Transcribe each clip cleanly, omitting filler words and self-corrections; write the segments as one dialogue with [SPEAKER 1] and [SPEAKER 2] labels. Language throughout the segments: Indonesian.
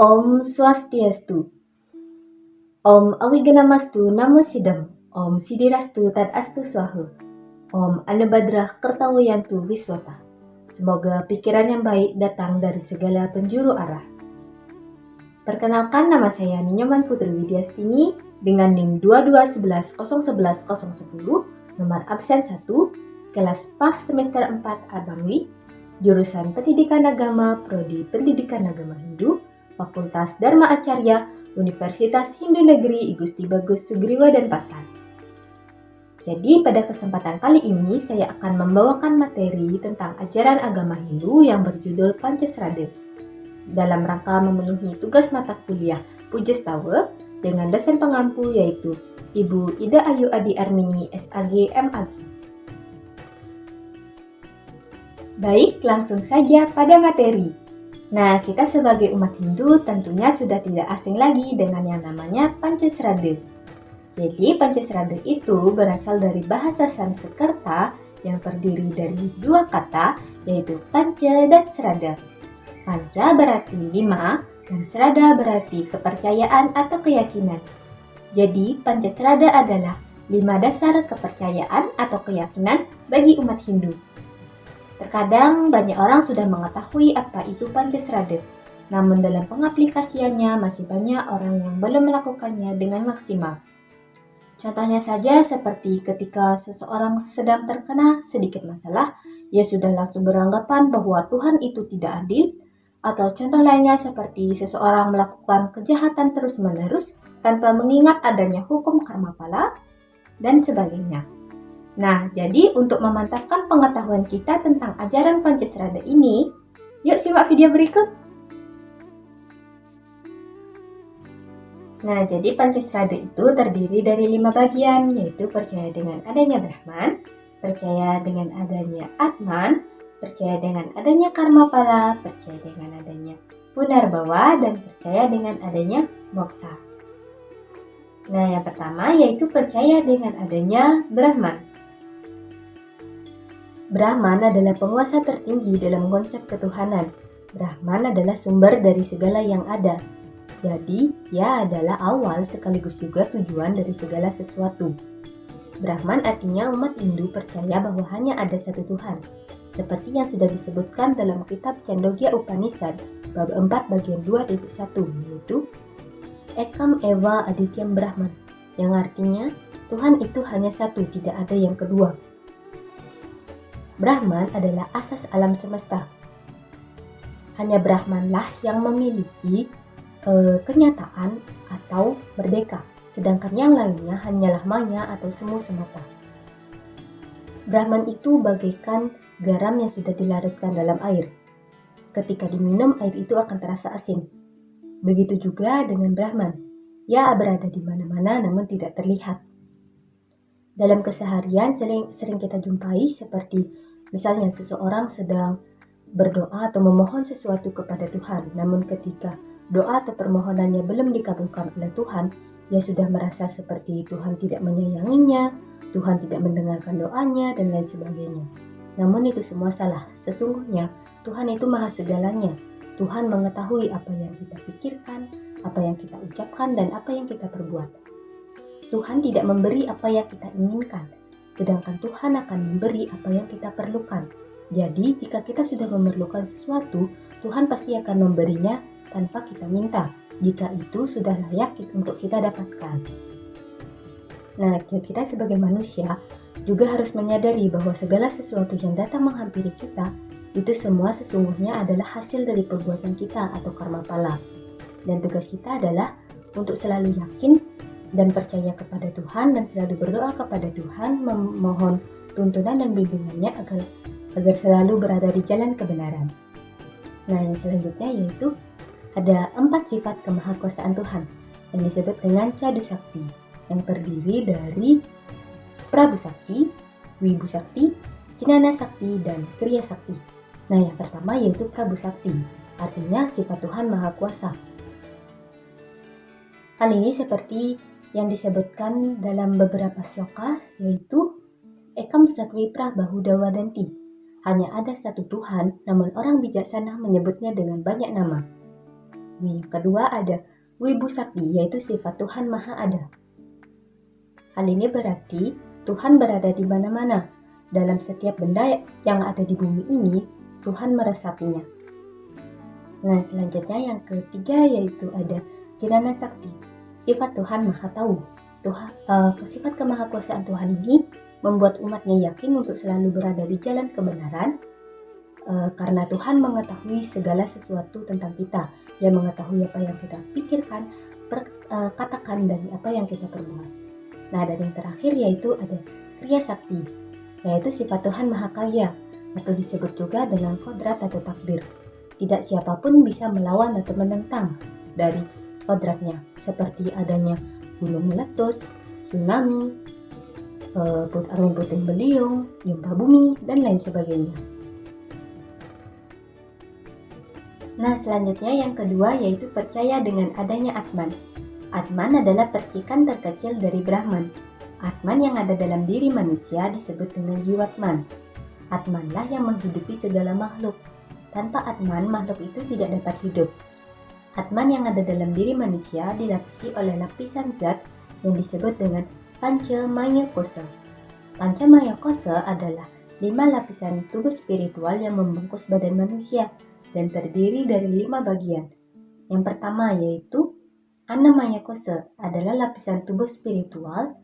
[SPEAKER 1] Om Swastiastu. Om Awiganamastu Namo Sidam. Om Sidirastu Tadastu Swaha. Om Anubhadrah Kertawayantu Wiswata. Semoga pikiran yang baik datang dari segala penjuru arah. Perkenalkan, nama saya Ninyoman Putri Widyastini dengan NIM 221101110, nomor absen 1, kelas PAH semester 4 Abangwi, jurusan Pendidikan Agama, Prodi Pendidikan Agama Hindu, Fakultas Dharma Acarya, Universitas Hindu Negeri I Gusti Bagus Sugriwa Denpasar. Jadi pada kesempatan kali ini saya akan membawakan materi tentang ajaran agama Hindu yang berjudul Pancasrada dalam rangka memenuhi tugas mata kuliah Pujestawa dengan dosen pengampu yaitu Ibu Ida Ayu Adi Armini SAG MAG. Baik, langsung saja pada materi. Nah, kita sebagai umat Hindu tentunya sudah tidak asing lagi dengan yang namanya Pancasrada. Jadi, Pancasrada itu berasal dari bahasa Sanskerta yang terdiri dari dua kata, yaitu Panca dan Srada. Panca berarti 5, dan Srada berarti kepercayaan atau keyakinan. Jadi, Pancasrada adalah 5 dasar kepercayaan atau keyakinan bagi umat Hindu. Terkadang banyak orang sudah mengetahui apa itu Pancasrada, namun dalam pengaplikasiannya masih banyak orang yang belum melakukannya dengan maksimal. Contohnya saja seperti ketika seseorang sedang terkena sedikit masalah, ia sudah langsung beranggapan bahwa Tuhan itu tidak adil, atau contoh lainnya seperti seseorang melakukan kejahatan terus-menerus tanpa mengingat adanya hukum karma pala, dan sebagainya. Nah, jadi untuk memantapkan pengetahuan kita tentang ajaran Pancasrada ini, yuk simak video berikut. Nah, jadi Pancasrada itu terdiri dari 5 bagian, yaitu percaya dengan adanya Brahman, percaya dengan adanya Atman, percaya dengan adanya karma pala, percaya dengan adanya Punarbawa, dan percaya dengan adanya Moksa. Nah, yang pertama yaitu percaya dengan adanya Brahman. Brahman adalah penguasa tertinggi dalam konsep ketuhanan. Brahman adalah sumber dari segala yang ada. Jadi, ia adalah awal sekaligus juga tujuan dari segala sesuatu. Brahman artinya umat Hindu percaya bahwa hanya ada satu Tuhan. Seperti yang sudah disebutkan dalam kitab Chandogya Upanishad, bab 4 bagian 2.1, yaitu Ekam Eva Adityam Brahman, yang artinya Tuhan itu hanya satu, tidak ada yang kedua. Brahman adalah asas alam semesta. Hanya Brahmanlah yang memiliki kenyataan atau merdeka, sedangkan yang lainnya hanyalah maya atau semu semata. Brahman itu bagaikan garam yang sudah dilarutkan dalam air. Ketika diminum, air itu akan terasa asin. Begitu juga dengan Brahman. Ia berada di mana-mana namun tidak terlihat. Dalam keseharian sering kita jumpai seperti misalnya seseorang sedang berdoa atau memohon sesuatu kepada Tuhan, namun ketika doa atau permohonannya belum dikabulkan oleh Tuhan, ia sudah merasa seperti Tuhan tidak menyayanginya, Tuhan tidak mendengarkan doanya, dan lain sebagainya. Namun itu semua salah. Sesungguhnya Tuhan itu maha segalanya. Tuhan mengetahui apa yang kita pikirkan, apa yang kita ucapkan, dan apa yang kita perbuat. Tuhan tidak memberi apa yang kita inginkan, sedangkan Tuhan akan memberi apa yang kita perlukan. Jadi, jika kita sudah memerlukan sesuatu, Tuhan pasti akan memberinya tanpa kita minta, jika itu sudah layak untuk kita dapatkan. Nah, kita sebagai manusia juga harus menyadari bahwa segala sesuatu yang datang menghampiri kita, itu semua sesungguhnya adalah hasil dari perbuatan kita atau karma pala. Dan tugas kita adalah untuk selalu yakin dan percaya kepada Tuhan dan selalu berdoa kepada Tuhan, memohon tuntunan dan bimbingannya agar selalu berada di jalan kebenaran. Nah, yang selanjutnya yaitu ada 4 sifat kemahakuasaan Tuhan yang disebut dengan Cadu Sakti, yang terdiri dari Prabu Sakti, Wibu Sakti, Jnana Sakti, dan Kriya Sakti. Nah, yang pertama yaitu Prabu Sakti, artinya sifat Tuhan Maha Kuasa. Hal ini seperti yang disebutkan dalam beberapa sloka, yaitu Ekam Satwi Prabahuda Wadanti. Hanya ada satu Tuhan, namun orang bijaksana menyebutnya dengan banyak nama. Yang kedua ada Wibu Sakti, yaitu sifat Tuhan Maha Ada. Hal ini berarti Tuhan berada di mana-mana. Dalam setiap benda yang ada di bumi ini, Tuhan meresapinya. Nah, selanjutnya yang ketiga yaitu ada Jnana Sakti, sifat Tuhan Maha Tahu. Sifat kemahakuasaan Tuhan ini membuat umatnya yakin untuk selalu berada di jalan kebenaran, karena Tuhan mengetahui segala sesuatu tentang kita. Dia mengetahui apa yang kita pikirkan, katakan, dan apa yang kita perbuat. Nah, dan yang terakhir yaitu ada Kriya Sakti, yaitu sifat Tuhan Maha Kaya, atau disebut juga dengan kodrat atau takdir. Tidak siapapun bisa melawan atau menentang dari kodratnya, seperti adanya gunung meletus, tsunami, angin puting beliung, gempa bumi, dan lain sebagainya. Nah, selanjutnya yang kedua yaitu percaya dengan adanya Atman. Atman adalah percikan terkecil dari Brahman. Atman yang ada dalam diri manusia disebut dengan Jiwatman. Atmanlah yang menghidupi segala makhluk. Tanpa Atman, makhluk itu tidak dapat hidup. Atman yang ada dalam diri manusia dilapisi oleh lapisan zat yang disebut dengan Panca Maya Kosa. Panca Maya Kosa adalah 5 lapisan tubuh spiritual yang membungkus badan manusia dan terdiri dari 5 bagian. Yang pertama yaitu Annamaya Kosa adalah lapisan tubuh spiritual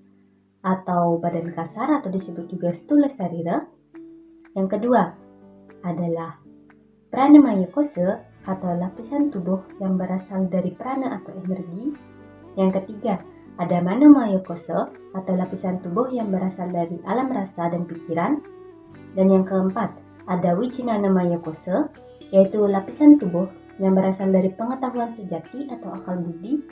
[SPEAKER 1] atau badan kasar atau disebut juga Stula Sarira. Yang kedua adalah Pranamaya Kosa atau lapisan tubuh yang berasal dari prana atau energi. Yang ketiga, ada Manomaya Kosa atau lapisan tubuh yang berasal dari alam rasa dan pikiran. Dan yang keempat, ada Wijnanamaya Kosa, yaitu lapisan tubuh yang berasal dari pengetahuan sejati atau akal budi.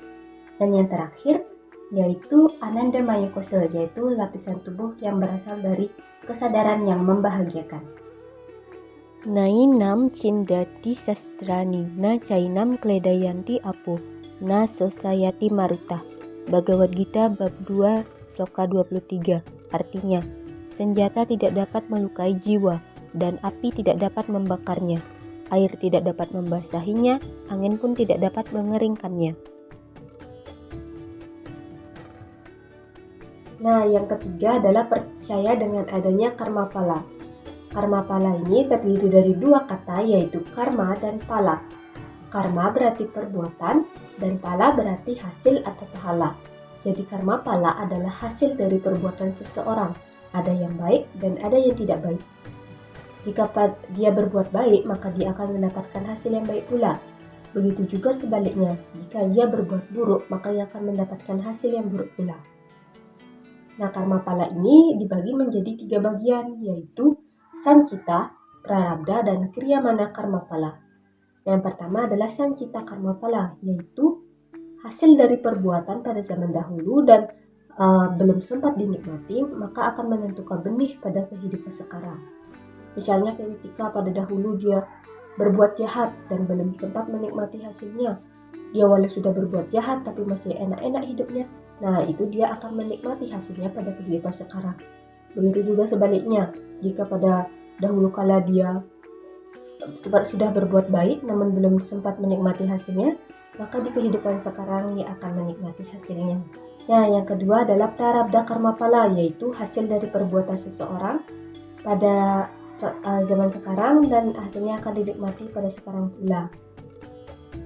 [SPEAKER 1] Dan yang terakhir, yaitu Anandamaya Kosa, yaitu lapisan tubuh yang berasal dari kesadaran yang membahagiakan. Nainam cindati sastrani na cainam kledayanti apo na sosayati maruta. Bhagavad Gita bab 2 sloka 23. Artinya, senjata tidak dapat melukai jiwa dan api tidak dapat membakarnya. Air tidak dapat membasahinya, angin pun tidak dapat mengeringkannya. Nah, yang ketiga adalah percaya dengan adanya karma pala. Karma pala ini terdiri dari 2 kata yaitu karma dan pala. Karma berarti perbuatan dan pala berarti hasil atau pahala. Jadi karma pala adalah hasil dari perbuatan seseorang. Ada yang baik dan ada yang tidak baik. Jika dia berbuat baik, maka dia akan mendapatkan hasil yang baik pula. Begitu juga sebaliknya, jika dia berbuat buruk, maka ia akan mendapatkan hasil yang buruk pula. Nah, karma pala ini dibagi menjadi 3 bagian, yaitu Sancita, Prarabdha, dan Kriyamana Karma Pala. Yang pertama adalah Sancita Karma Pala, yaitu hasil dari perbuatan pada zaman dahulu dan belum sempat dinikmati, maka akan menentukan benih pada kehidupan sekarang. Misalnya ketika pada dahulu dia berbuat jahat dan belum sempat menikmati hasilnya, dia walau sudah berbuat jahat tapi masih enak-enak hidupnya, nah itu dia akan menikmati hasilnya pada kehidupan sekarang. Begitu juga sebaliknya, jika pada dahulu kala dia sudah berbuat baik namun belum sempat menikmati hasilnya, maka di kehidupan sekarang ia akan menikmati hasilnya. Nah, yang kedua adalah Prarabdha Karma Pala, yaitu hasil dari perbuatan seseorang pada zaman sekarang dan hasilnya akan dinikmati pada sekarang pula.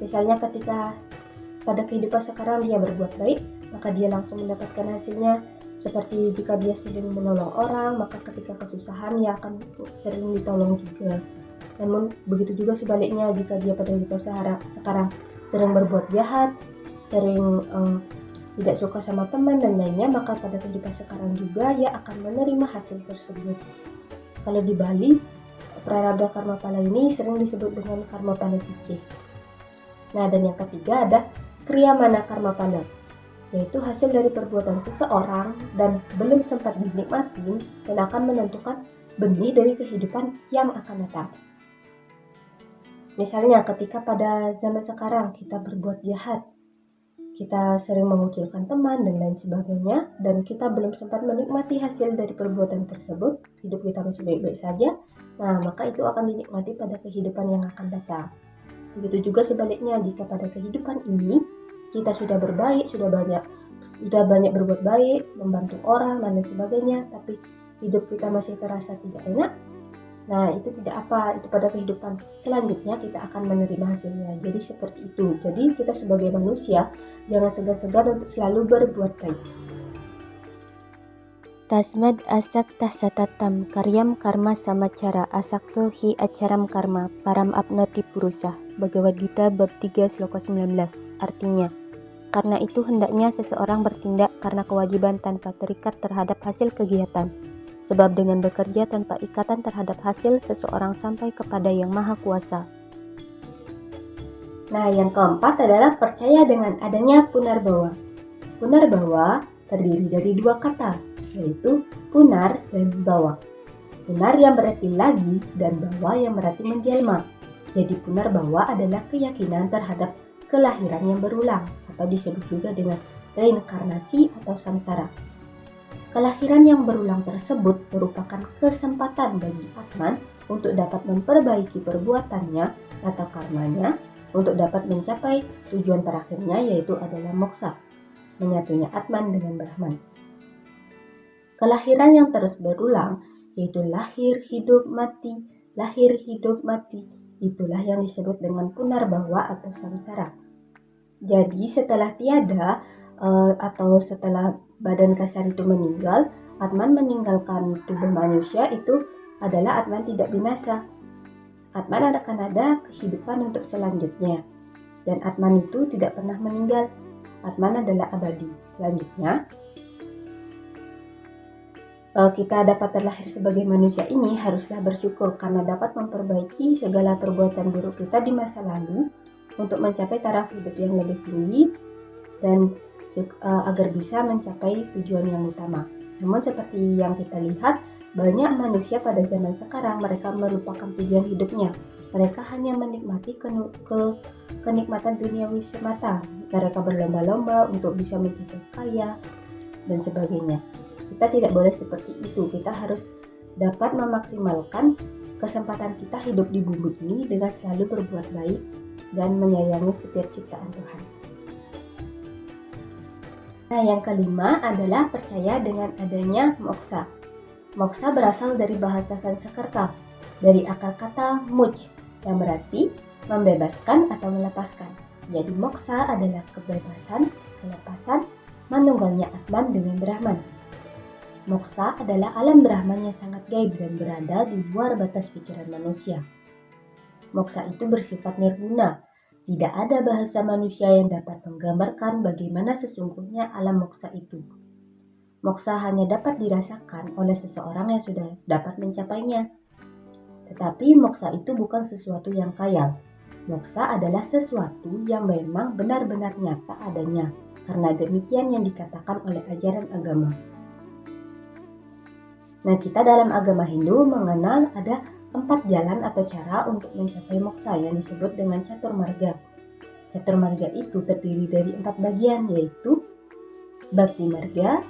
[SPEAKER 1] Misalnya ketika pada kehidupan sekarang dia berbuat baik, maka dia langsung mendapatkan hasilnya. Seperti jika dia sering menolong orang, maka ketika kesusahan dia akan sering ditolong juga. Namun begitu juga sebaliknya, jika dia pada kehidupan sekarang sering berbuat jahat, sering tidak suka sama teman dan lainnya, maka pada kehidupan sekarang juga ia akan menerima hasil tersebut. Kalau di Bali, Prarabdha Karma Pala ini sering disebut dengan Karma Pala Cicih. Nah, dan yang ketiga ada Kriyamana Karma Pala, yaitu hasil dari perbuatan seseorang dan belum sempat dinikmati dan akan menentukan benih dari kehidupan yang akan datang. Misalnya ketika pada zaman sekarang kita berbuat jahat, kita sering mengucilkan teman dan lain sebagainya, dan kita belum sempat menikmati hasil dari perbuatan tersebut, hidup kita masih baik-baik saja, nah maka itu akan dinikmati pada kehidupan yang akan datang. Begitu juga sebaliknya, jika pada kehidupan ini kita sudah berbaik, sudah banyak berbuat baik, membantu orang dan lain sebagainya, tapi hidup kita masih terasa tidak enak, nah itu tidak apa, itu pada kehidupan selanjutnya kita akan menerima hasilnya. Jadi seperti itu. Jadi kita sebagai manusia jangan segan-segan untuk selalu berbuat baik.
[SPEAKER 2] Tasmad asakta satatam karyam karma samacara asakto hi acaram karma param apnoti purusa. Bhagavad Gita bab 3 sloka 19. Artinya, karena itu hendaknya seseorang bertindak karena kewajiban tanpa terikat terhadap hasil kegiatan. Sebab dengan bekerja tanpa ikatan terhadap hasil, seseorang sampai kepada Yang Maha Kuasa.
[SPEAKER 1] Nah, yang keempat adalah percaya dengan adanya punarbawa. Punarbawa terdiri dari dua kata, yaitu punar dan bawa. Punar yang berarti lagi dan bawa yang berarti menjelma. Jadi punarbawa adalah keyakinan terhadap kelahiran yang berulang, atau disebut juga dengan reinkarnasi atau samsara. Kelahiran yang berulang tersebut merupakan kesempatan bagi Atman untuk dapat memperbaiki perbuatannya atau karmanya, untuk dapat mencapai tujuan terakhirnya, yaitu adalah moksa, menyatunya Atman dengan Brahman. Kelahiran yang terus berulang, yaitu lahir, hidup, mati, lahir, hidup, mati, itulah yang disebut dengan punarbawa atau samsara. Jadi setelah tiada atau setelah badan kasar itu meninggal, Atman meninggalkan tubuh manusia, itu adalah Atman tidak binasa. Atman akan ada kehidupan untuk selanjutnya, dan Atman itu tidak pernah meninggal. Atman adalah abadi. Selanjutnya, kita dapat terlahir sebagai manusia ini haruslah bersyukur karena dapat memperbaiki segala perbuatan buruk kita di masa lalu untuk mencapai taraf hidup yang lebih tinggi dan agar bisa mencapai tujuan yang utama. Namun seperti yang kita lihat, banyak manusia pada zaman sekarang mereka melupakan tujuan hidupnya. Mereka hanya menikmati kenikmatan duniawi semata. Mereka berlomba-lomba untuk bisa mencapai kaya dan sebagainya. Kita tidak boleh seperti itu. Kita harus dapat memaksimalkan kesempatan kita hidup di bumi ini dengan selalu berbuat baik dan menyayangi setiap ciptaan Tuhan. Nah, yang kelima adalah percaya dengan adanya moksa. Moksa berasal dari bahasa Sanskerta, dari akar kata muj, yang berarti membebaskan atau melepaskan. Jadi moksa adalah kebebasan, kelepasan, manunggalnya Atman dengan Brahman. Moksa adalah alam Brahman yang sangat gaib dan berada di luar batas pikiran manusia. Moksa itu bersifat nirguna. Tidak ada bahasa manusia yang dapat menggambarkan bagaimana sesungguhnya alam moksa itu. Moksa hanya dapat dirasakan oleh seseorang yang sudah dapat mencapainya. Tetapi moksa itu bukan sesuatu yang khayal. Moksa adalah sesuatu yang memang benar-benar nyata adanya, karena demikian yang dikatakan oleh ajaran agama. Nah, kita dalam agama Hindu mengenal ada 4 jalan atau cara untuk mencapai moksa yang disebut dengan caturmarga. Caturmarga itu terdiri dari 4 bagian, yaitu Bhakti Marga,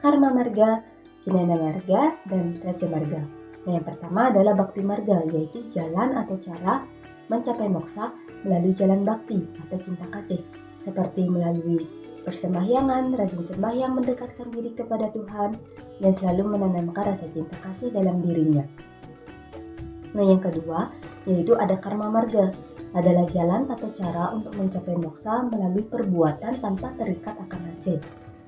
[SPEAKER 1] Karma Marga, Jnana Marga, dan Raja Marga. Nah, yang pertama adalah Bhakti Marga, yaitu jalan atau cara mencapai moksa melalui jalan bakti atau cinta kasih, seperti melalui persembahyangan, rajin sembahyang, mendekatkan diri kepada Tuhan, dan selalu menanamkan rasa cinta kasih dalam dirinya. Nah, yang kedua yaitu ada Karma Marga, adalah jalan atau cara untuk mencapai moksa melalui perbuatan tanpa terikat akan hasil.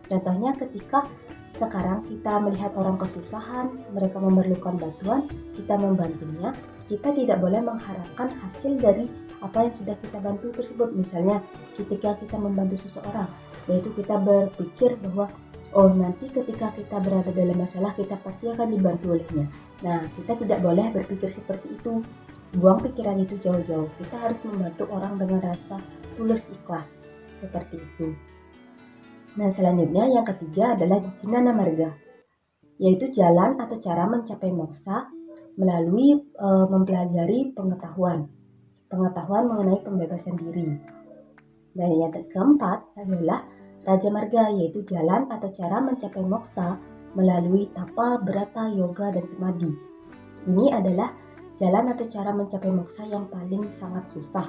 [SPEAKER 1] Contohnya ketika sekarang kita melihat orang kesusahan, mereka memerlukan bantuan, kita membantunya, kita tidak boleh mengharapkan hasil dari apa yang sudah kita bantu tersebut. Misalnya ketika kita membantu seseorang, yaitu kita berpikir bahwa oh, nanti ketika kita berada dalam masalah kita pasti akan dibantu olehnya. Nah, kita tidak boleh berpikir seperti itu. Buang pikiran itu jauh-jauh. Kita harus membantu orang dengan rasa tulus ikhlas. Seperti itu. Nah, selanjutnya yang ketiga adalah Jnana Marga, yaitu jalan atau cara mencapai moksa melalui mempelajari pengetahuan mengenai pembebasan diri. Dan yang keempat adalah Raja Marga, yaitu jalan atau cara mencapai moksa melalui tapa, brata, yoga, dan samadhi. Ini adalah jalan atau cara mencapai moksa yang paling sangat susah.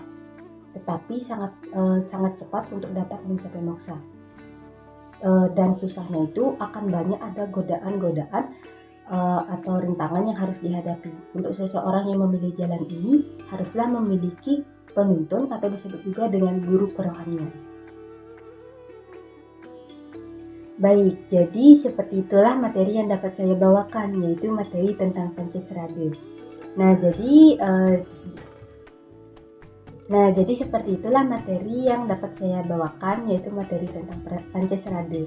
[SPEAKER 1] tetapi sangat cepat untuk dapat mencapai moksa. Dan susahnya itu akan banyak ada godaan-godaan atau rintangan yang harus dihadapi. Untuk seseorang yang memilih jalan ini haruslah memiliki penuntun atau disebut juga dengan guru kerohanian. Baik, jadi seperti itulah materi yang dapat saya bawakan, yaitu materi tentang Pancasrada. Nah, jadi seperti itulah materi yang dapat saya bawakan, yaitu materi tentang Pancasrada.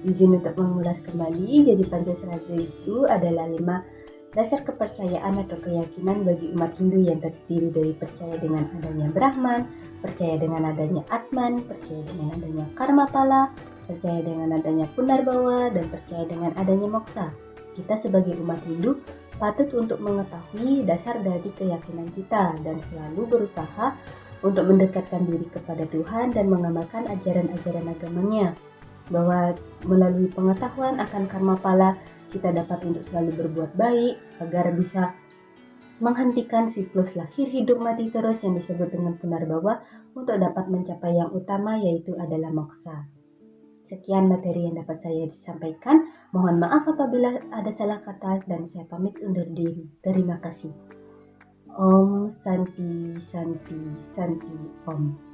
[SPEAKER 1] Izin untuk mengulas kembali, jadi Pancasrada itu adalah 5 dasar kepercayaan atau keyakinan bagi umat Hindu yang terdiri dari percaya dengan adanya Brahman, percaya dengan adanya Atman, percaya dengan adanya Karma Pala, percaya dengan adanya Punarbawa, dan percaya dengan adanya moksa. Kita sebagai umat Hindu patut untuk mengetahui dasar dari keyakinan kita dan selalu berusaha untuk mendekatkan diri kepada Tuhan dan mengamalkan ajaran-ajaran agamanya. Bahwa melalui pengetahuan akan karma pala, kita dapat untuk selalu berbuat baik agar bisa menghentikan siklus lahir hidup mati terus yang disebut dengan punarbawa untuk dapat mencapai yang utama, yaitu adalah moksa. Sekian materi yang dapat saya sampaikan. Mohon maaf apabila ada salah kata dan saya pamit undur diri. Terima kasih. Om Santi Santi Santi Om.